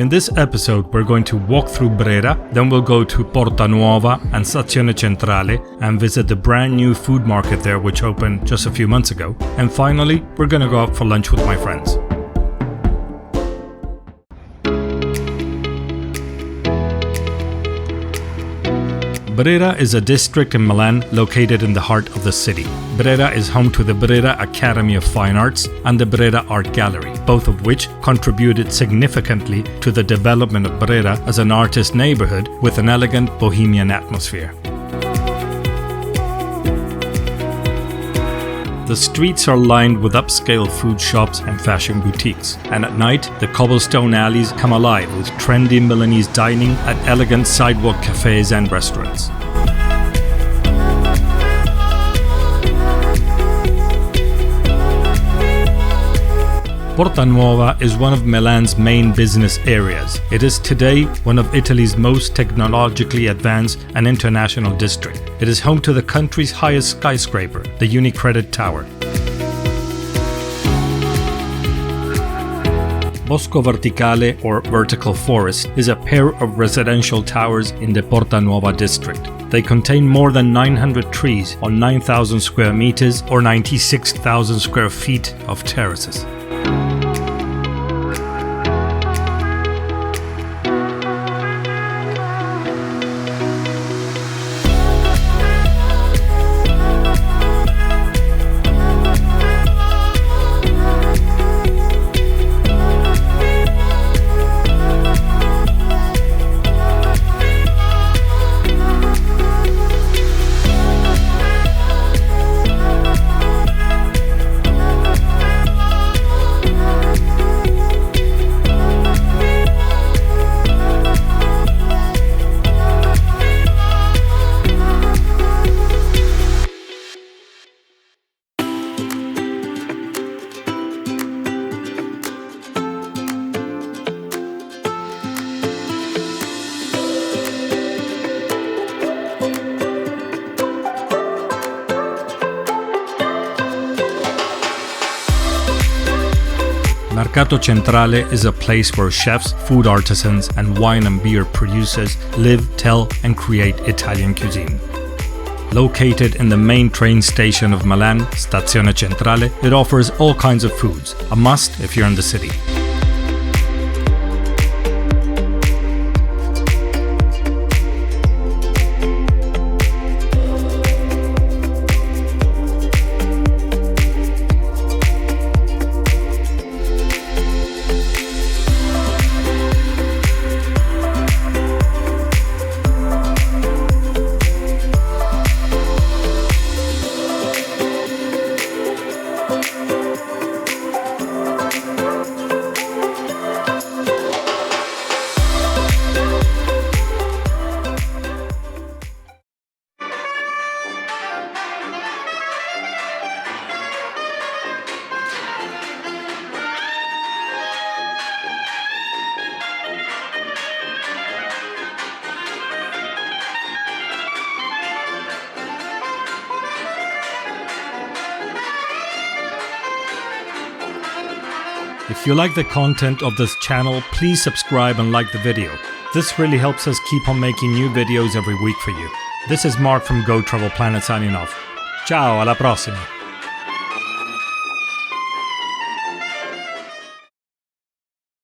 In this episode, we're going to walk through Brera, then we'll go to Porta Nuova and Stazione Centrale and visit the brand new food market there which opened just a few months ago. And finally, we're going to go out for lunch with my friends. Brera is a district in Milan located in the heart of the city. Brera is home to the Brera Academy of Fine Arts and the Brera Art Gallery, both of which contributed significantly to the development of Brera as an artist neighborhood with an elegant bohemian atmosphere. The streets are lined with upscale food shops and fashion boutiques, and at night, the cobblestone alleys come alive with trendy Milanese dining at elegant sidewalk cafes and restaurants. Porta Nuova is one of Milan's main business areas. It is today one of Italy's most technologically advanced and international districts. It is home to the country's highest skyscraper, the Unicredit Tower. Bosco Verticale, or vertical forest, is a pair of residential towers in the Porta Nuova district. They contain more than 900 trees on 9,000 square meters or 96,000 square feet of terraces. Mercato Centrale is a place where chefs, food artisans, and wine and beer producers live, tell, and create Italian cuisine. Located in the main train station of Milan, Stazione Centrale, it offers all kinds of foods, a must if you're in the city. If you like the content of this channel, please subscribe and like the video. This really helps us keep on making new videos every week for you. This is Mark from Go Travel Planet signing off. Ciao, alla prossima!